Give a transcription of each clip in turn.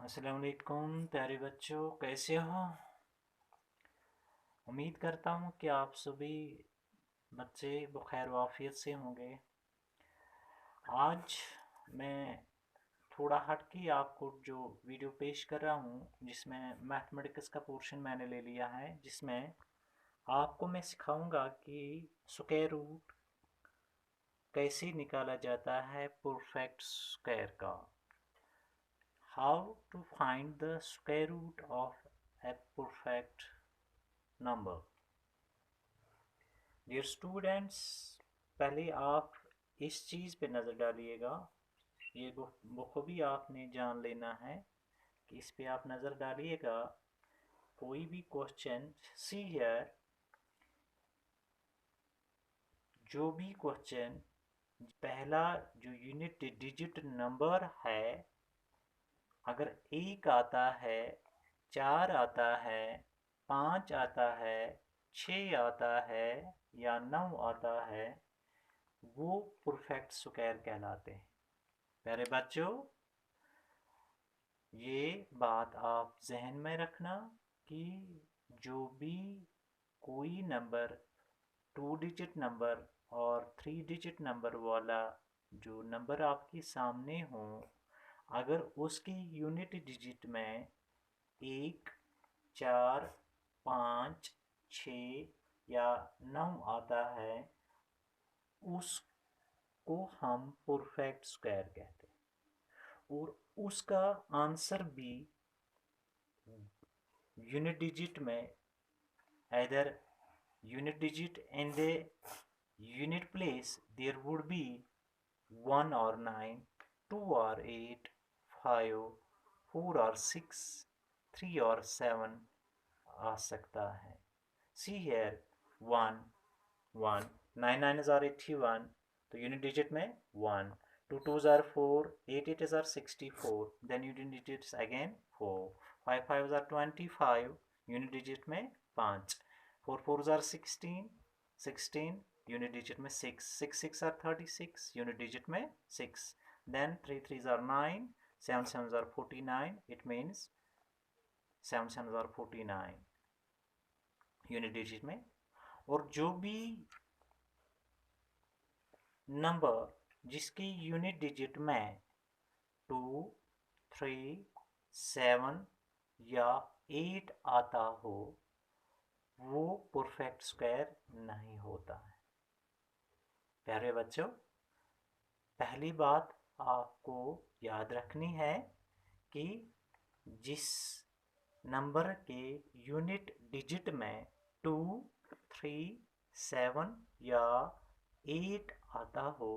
अस्सलाम वालेकुम प्यारे बच्चों, कैसे हो? उम्मीद करता हूँ कि आप सभी बच्चे बखैर वाफियत से होंगे। आज मैं थोड़ा हट के आपको जो वीडियो पेश कर रहा हूँ, जिसमें मैथमेटिक्स का पोर्शन मैंने ले लिया है, जिसमें आपको मैं सिखाऊंगा कि स्क्वायर रूट कैसे निकाला जाता है परफेक्ट स्क्वायर का। How to find the square root of a perfect number. Dear students, पहले आप इस चीज़ पे नज़र डालिएगा। ये बखूबी आपने जान लेना है कि इस पे आप नज़र डालिएगा। कोई भी क्वेश्चन सी हियर, जो भी क्वेश्चन पहला जो यूनिट डिजिट नंबर है, अगर एक आता है, चार आता है, पाँच आता है, छः आता है या नौ आता है, वो परफेक्ट स्क्वायर कहलाते हैं। प्यारे बच्चों, ये बात आप जहन में रखना कि जो भी कोई नंबर टू डिजिट नंबर और थ्री डिजिट नंबर वाला जो नंबर आपके सामने हो, अगर उसकी यूनिट डिजिट में एक, चार, पाँच, छः या नौ आता है, उसको हम परफेक्ट स्क्वायर कहते हैं। और उसका आंसर भी यूनिट डिजिट में, either unit digit in the unit place there would be 1 or 9, 2 or 8, 5, 4 or 6, 3 or 7 आ सकता है। See here, 1, 1, 9 9s are 81, तो यूनिट डिजिट में 1, 2 2s are 4, 8 8s are 64, then unit digits again 4, 5 5s are 25, unit digit में 5, 4 4s are 16, 16, unit digit में 6, 6 6 are 36, unit digit में 6, then 3 3s are 9, 7 7s are 49, it means 7 7s are 49 unit digit में। और जो भी number जिसकी unit digit में 2, 3, 7 या 8 आता हो, वो परफेक्ट स्क्वायर नहीं होता है। प्यारे बच्चों, पहली बात आपको याद रखनी है कि जिस नंबर के यूनिट डिजिट में 2, 3, 7 या 8 आता हो,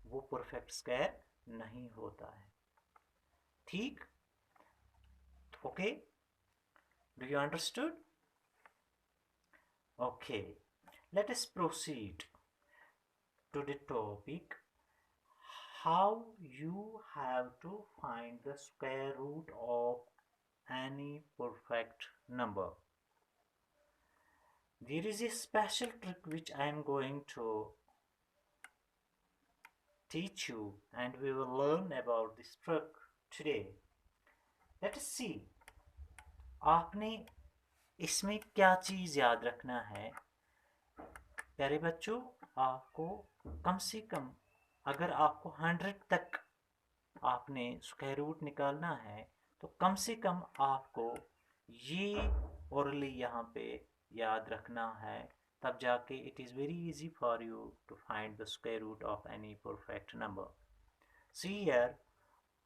वो परफेक्ट स्क्वायर नहीं होता है। ठीक? Okay, do you understood? Okay, let us proceed to the topic how you have to find the square root of any perfect number. There is a special trick which I am going to teach you, and we will learn about this trick today. Let us see. आपने इसमें क्या चीज़ याद रखना है प्यारे बच्चों। आपको कम से कम, अगर आपको 100 तक आपने स्क्वायर रूट निकालना है, तो कम से कम आपको ये ओरली यहाँ पे याद रखना है, तब जाके it is very easy for you to find the square root of any perfect number. See here,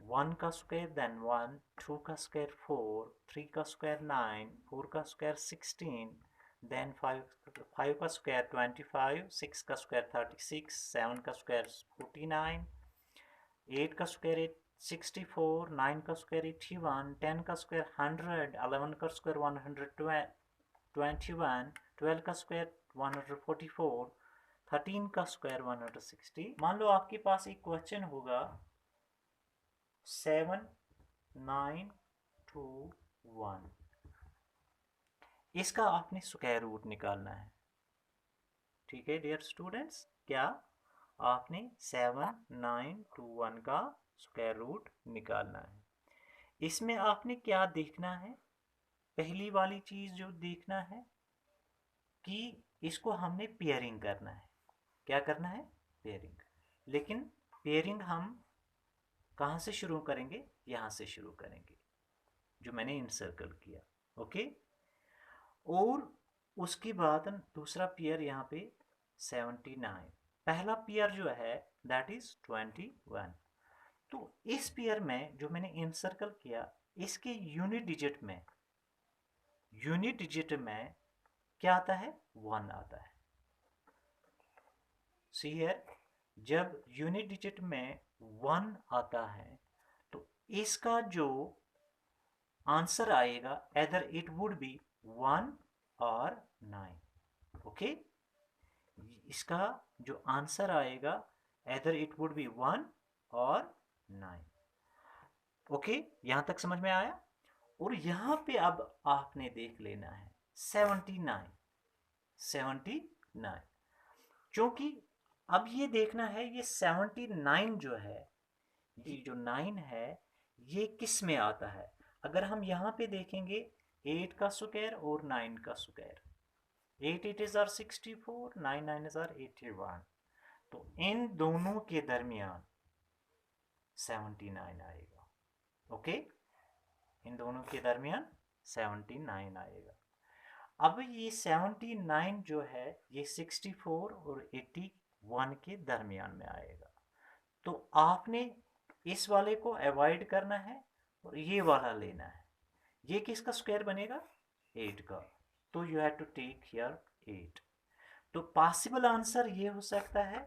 1 का स्क्वायर देन 1, 2 का स्क्वायर 4, 3 का स्क्वायर 9, 4 का स्क्वायर 16, देन 5 का स्क्वायर 25, 6 का स्क्वायर 36, 7 का स्क्वायर 49, 8 का स्क्वायर 64, 9 का स्क्वायर 81, 10 का स्क्वायर 100, 11 का स्क्वायर 121, 12 का स्क्वायर 144, 13 का स्क्वायर 160। मान लो आपके पास एक क्वेश्चन होगा 7 9 2 1, इसका आपने स्क्वायर रूट निकालना है। ठीक है डियर स्टूडेंट्स, क्या आपने 7 9 2 1 का स्क्वायर रूट निकालना है। इसमें आपने क्या देखना है, पहली वाली चीज जो देखना है कि इसको हमने पेयरिंग करना है। क्या करना है? पेयरिंग। लेकिन पेयरिंग हम कहाँ से शुरू करेंगे? यहाँ से शुरू करेंगे, जो मैंने इनसर्कल किया। ओके। और उसके बाद दूसरा पेयर यहाँ पे 79, पहला पेयर जो है दैट इज 21। तो इस पेयर में जो मैंने इनसर्कल किया, इसके यूनिट डिजिट में क्या आता है? 1 आता है। सी हियर, जब यूनिट डिजिट में 1 आता है तो इसका जो आंसर आएगा either it would be 1 और 9। ओके। इसका जो आंसर आएगा either it would be 1 और 9। ओके, यहां तक समझ में आया? और यहां पे अब आपने देख लेना है 79। क्योंकि अब ये देखना है ये 79 जो है, ये जो 9 है ये किस में आता है। अगर हम यहाँ पे देखेंगे 8 का स्क्वायर और 9 का स्क्वायर, 8 8 आर 64, 9 9 आर 81, तो इन दोनों के दरमियान 79 आएगा। ओके, इन दोनों के दरमियान 79 आएगा। अब ये 79 जो है ये 64 और 81 के दरमियान में आएगा। तो आपने इस वाले को अवॉइड करना है और ये वाला लेना है। ये किसका स्क्वायर बनेगा? 8 का। तो you have to take here 8। तो पॉसिबल आंसर ये हो सकता है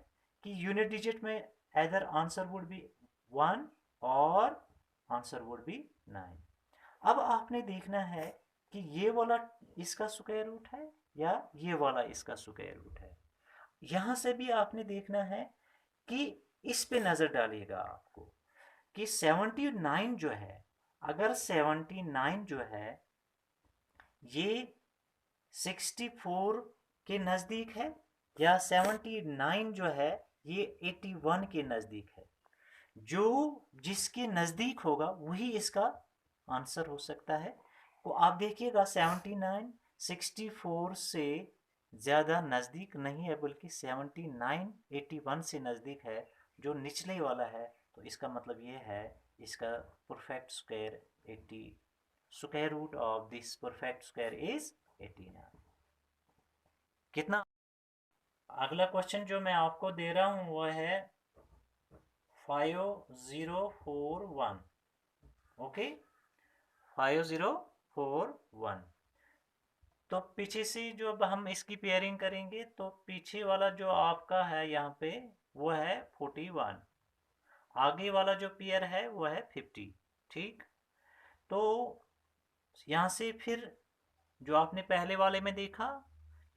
कि यूनिट डिजिट में either आंसर वुड बी 1 और आंसर वुड बी 9। अब आपने देखना है कि ये वाला इसका स्क्वायर रूट है या ये वाला इसका स्क्वायर रूट है। यहां से भी आपने देखना है कि इस पे नजर डालिएगा आपको कि 79 जो है, अगर 79 जो है ये 64 के नज़दीक है या 79 जो है ये 81 के नज़दीक है। जो जिसके नज़दीक होगा वही इसका आंसर हो सकता है। तो आप देखिएगा 79 64 से ज़्यादा नज़दीक नहीं है, बल्कि 79 81 से नज़दीक है, जो निचले वाला है। तो इसका मतलब ये है इसका perfect square 80, square root of this perfect square is 89। कितना? अगला क्वेश्चन जो मैं आपको दे रहा हूं वो है 5041। ओके, 5041। तो पीछे से जो अब हम इसकी पेयरिंग करेंगे तो पीछे वाला जो आपका है यहाँ पे वो है 41, आगे वाला जो पेयर है वो है 50। ठीक, तो यहाँ से फिर जो आपने पहले वाले में देखा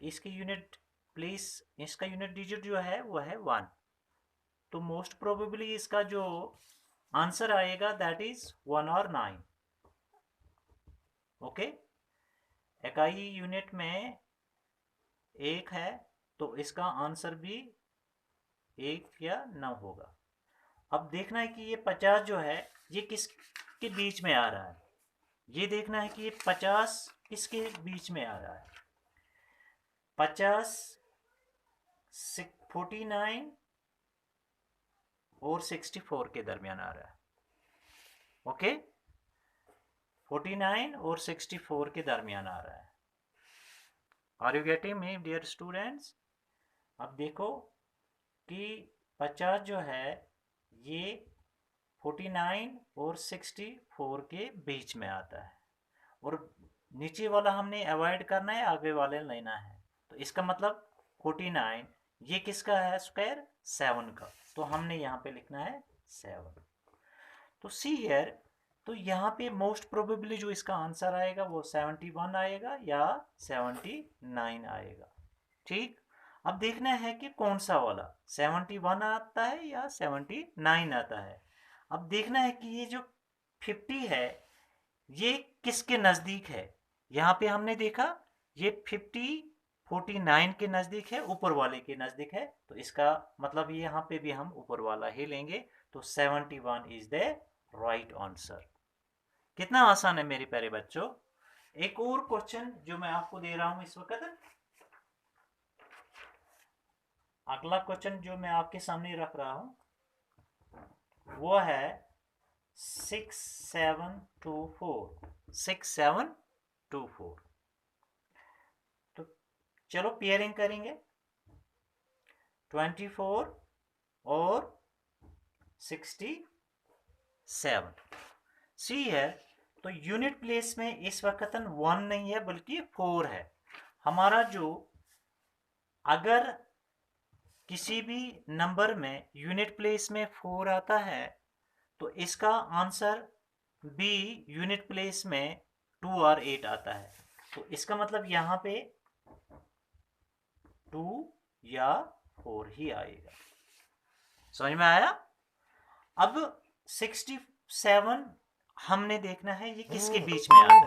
कि इसकी यूनिट प्लेस, इसका यूनिट डिजिट जो है वो है 1। तो मोस्ट प्रोबेबली इसका जो आंसर आएगा दैट इज 1 और 9। ओके, इकाई यूनिट में 1 है तो इसका आंसर भी 1 या 9 होगा। अब देखना है कि ये 50 जो है ये किसके बीच में आ रहा है। ये देखना है कि ये 50 किसके बीच में आ रहा है। 50 49 और 64 के दरमियान आ रहा है। ओके, 49 और 64 के दरमियान आ रहा है। Are you getting me dear students? अब देखो कि 50 जो है ये 49 और 64 के बीच में आता है, और नीचे वाला हमने अवॉइड करना है, आगे वाले लेना है। तो इसका मतलब 49 ये किसका है स्क्वायर? 7 का। तो हमने यहाँ पे लिखना है 7। तो सी हियर, तो यहाँ पे मोस्ट प्रोबेबली जो इसका आंसर आएगा वो 71 आएगा या 79 आएगा। ठीक, अब देखना है कि कौन सा वाला 71 आता है या 79 आता है। अब देखना है कि ये जो 50 है ये किसके नज़दीक है। यहाँ पे हमने देखा ये 50 49 के नज़दीक है, ऊपर वाले के नज़दीक है। तो इसका मतलब यहाँ पे भी हम ऊपर वाला ही लेंगे। तो 71 इज द राइट आंसर। कितना आसान है मेरे प्यारे बच्चों। एक और क्वेश्चन जो मैं आपको दे रहा हूं इस वक्त, अगला क्वेश्चन जो मैं आपके सामने रख रहा हूं वो है 6724। 6724। तो चलो पेयरिंग करेंगे। 24 और 67 सी है। तो यूनिट प्लेस में इस वक्त 1 नहीं है बल्कि 4 है। हमारा जो, अगर किसी भी नंबर में यूनिट प्लेस में 4 आता है तो इसका आंसर बी यूनिट प्लेस में 2 और 8 आता है। तो इसका मतलब यहां पे 2 या 4 ही आएगा। समझ में आया? अब 67 हमने देखना है ये किसके बीच में आता है।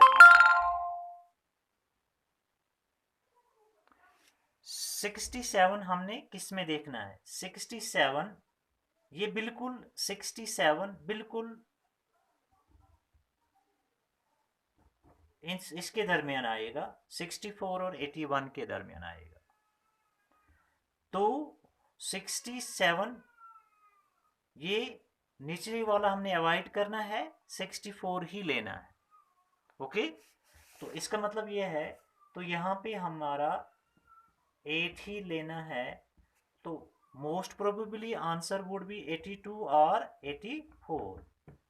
67 हमने किस में देखना है। 67 ये बिल्कुल 67 बिल्कुल इसके दरमियान आएगा। 64 और 81 के दरमियान आएगा। तो 67 ये निचली वाला हमने अवॉइड करना है, 64 ही लेना है। ओके, तो इसका मतलब ये है, तो यहाँ पे हमारा 8 ही लेना है। तो most probably answer would B 82 और 84।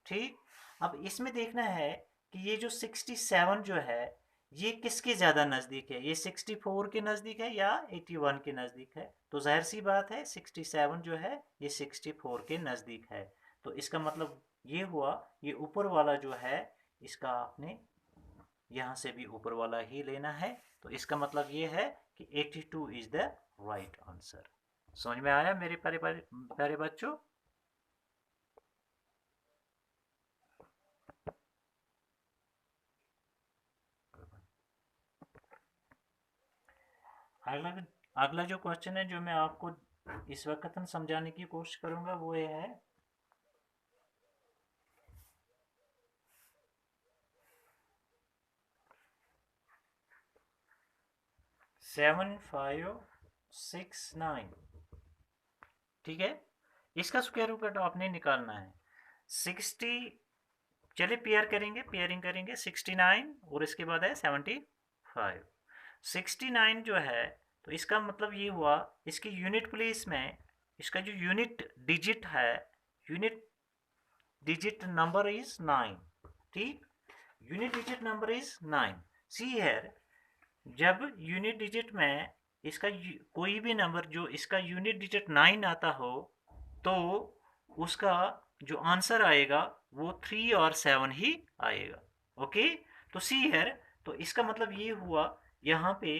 ठीक, अब इसमें देखना है कि ये जो 67 जो है ये किसके ज़्यादा नज़दीक है, ये 64 के नज़दीक है या 81 के नज़दीक है। तो जाहिर सी बात है 67 जो है ये 64 के नज़दीक है। तो इसका मतलब ये हुआ, ये ऊपर वाला जो है इसका आपने यहाँ से भी ऊपर वाला ही लेना है। तो इसका मतलब ये है कि 82 इज द राइट आंसर। समझ में आया मेरे प्यारे प्यारे बच्चों? अगला अगला जो क्वेश्चन है जो मैं आपको इस वक्त समझाने की कोशिश करूंगा वो ये है 7569। ठीक है, इसका स्क्वायर रूट आपने निकालना है। 60, चलिए पेयर करेंगे, पेयरिंग करेंगे। 69 और इसके बाद है 75। 69 जो है तो इसका मतलब ये हुआ, इसकी यूनिट प्लेस में इसका जो यूनिट डिजिट है, यूनिट डिजिट नंबर इज 9। ठीक, unit digit number is 9। See here, जब यूनिट डिजिट में इसका कोई भी नंबर जो इसका यूनिट डिजिट 9 आता हो तो उसका जो आंसर आएगा वो 3 और 7 ही आएगा। ओके, तो सी हियर, तो इसका मतलब ये हुआ यहाँ पे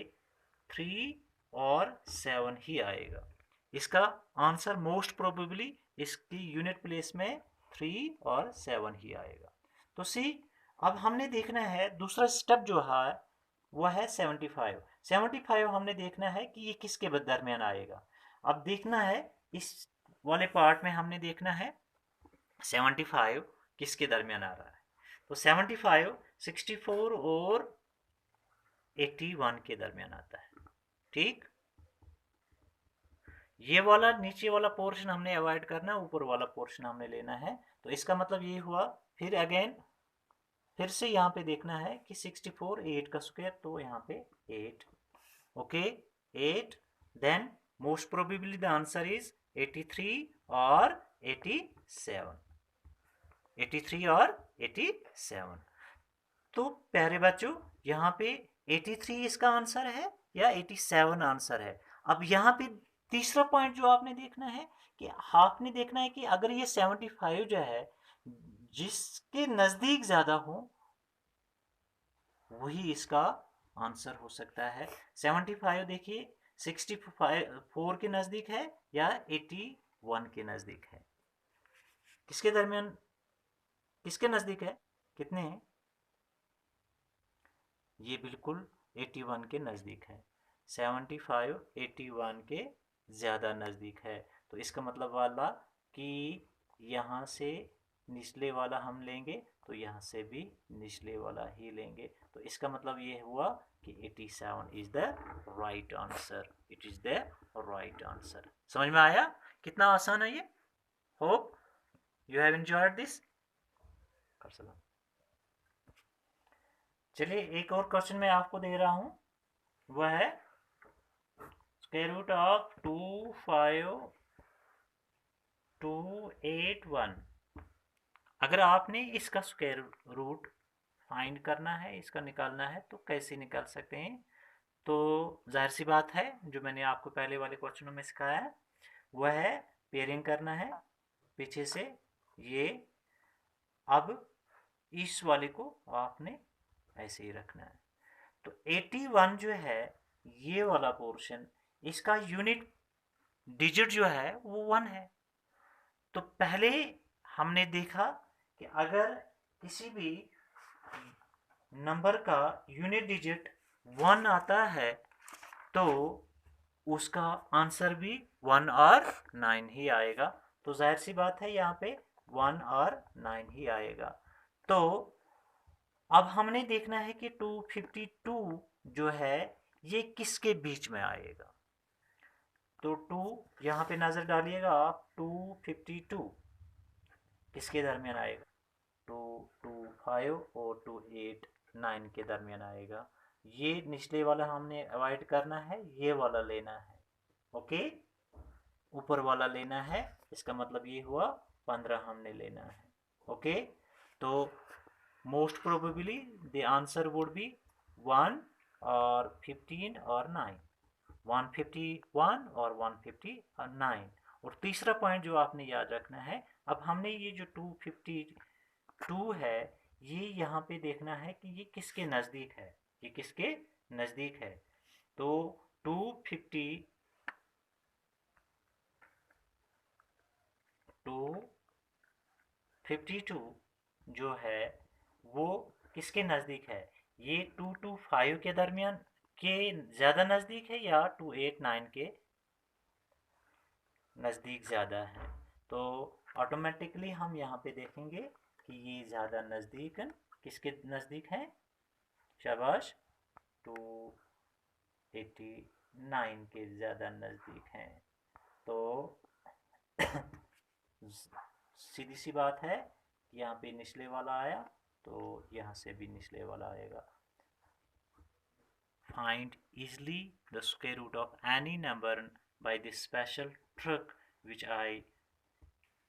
3 और 7 ही आएगा। इसका आंसर मोस्ट प्रोबेबली इसकी यूनिट प्लेस में 3 और 7 ही आएगा। तो सी, अब हमने देखना है दूसरा स्टेप जो है वह है 75। 75 हमने देखना है कि ये किसके दरमियान आएगा। अब देखना है इस वाले पार्ट में, हमने देखना है 75 किसके दरमियान आ रहा है। तो 75 64 और 81 के दरमियान आता है। ठीक, ये वाला नीचे वाला पोर्शन हमने अवॉइड करना, ऊपर वाला पोर्शन हमने लेना है। तो इसका मतलब ये हुआ, फिर अगेन फिर से यहाँ पे देखना है कि 64 8 का स्क्वायर, तो यहाँ पे 8। Okay, 8, then most probably the answer is 83 और 87। 83 और 87। तो प्यारे बच्चों यहाँ पे 83 इसका आंसर है या 87 आंसर है। अब यहाँ पे तीसरा पॉइंट जो आपने देखना है कि आपने देखना है कि अगर ये 75 जो है जिसके नज़दीक ज़्यादा हो वही इसका आंसर हो सकता है। 75 देखिए 64 के नज़दीक है या 81 के नज़दीक है, किसके दरमियान, किसके नज़दीक है, कितने हैं, ये बिल्कुल 81 के नज़दीक है। 75 81 के ज़्यादा नज़दीक है। तो इसका मतलब वाला कि यहाँ से निचले वाला हम लेंगे तो यहाँ से भी निचले वाला ही लेंगे। तो इसका मतलब ये हुआ कि 87 is the right answer. It is the right answer. समझ में आया कितना आसान है ये? Hope you have enjoyed this. कर सलाम। चलिए एक और क्वेश्चन मैं आपको दे रहा हूं, वह है स्क्वायर रूट ऑफ 25281। अगर आपने इसका स्क्वायर रूट फाइंड करना है, इसका निकालना है, तो कैसे निकाल सकते हैं? तो जाहिर सी बात है, जो मैंने आपको पहले वाले क्वेश्चनों में सिखाया है वह है पेयरिंग करना है पीछे से। ये अब इस वाले को आपने ऐसे ही रखना है। तो 81 जो है ये वाला पोर्शन, इसका यूनिट डिजिट जो है वो 1 है। तो पहले हमने देखा कि अगर किसी भी नंबर का यूनिट डिजिट 1 आता है तो उसका आंसर भी 1 और 9 ही आएगा। तो जाहिर सी बात है यहाँ पे 1 और 9 ही आएगा। तो अब हमने देखना है कि 252 जो है ये किसके बीच में आएगा। तो 2 यहाँ पे नज़र डालिएगा आप, 252 किसके दरमियान आएगा? 225 और 289 के दरमियान आएगा। ये निचले वाला हमने अवॉइड करना है, ये वाला लेना है। ओके, ऊपर वाला लेना है, इसका मतलब ये हुआ 15 हमने लेना है। ओके, तो most probably the answer would be 1 और 15 और 9, 151 और 159। और तीसरा पॉइंट जो आपने याद रखना है, अब हमने ये जो 252 है ये यहाँ पे देखना है कि ये किसके नज़दीक है, ये किसके नज़दीक है। तो 252 जो है वो किसके नज़दीक है? ये 225 के दरमियान के ज़्यादा नज़दीक है या 289 के नज़दीक ज़्यादा है? तो ऑटोमेटिकली हम यहाँ पे देखेंगे कि ये ज़्यादा नज़दीक किसके नज़दीक है? शाबाश, 289 के ज़्यादा नज़दीक हैं। तो सीधी सी बात है, यहाँ पे निचले वाला आया तो यहाँ से भी निचले वाला आएगा। Find easily the square root of any number by this special trick which I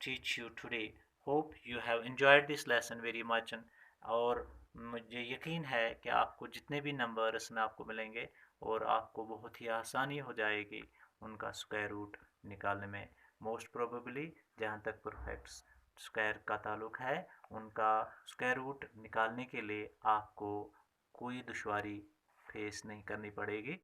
teach you today. Hope you have enjoyed this lesson very much. और मुझे यकीन है कि आपको जितने भी नंबर्स में आपको मिलेंगे और आपको बहुत ही आसानी हो जाएगी उनका स्क्वायर रूट निकालने में। मोस्ट प्रोबेबली जहाँ तक परफेक्ट स्क्वायर का ताल्लुक है, उनका स्क्वायर रूट निकालने के लिए आपको कोई दुश्वारी फेस नहीं करनी पड़ेगी।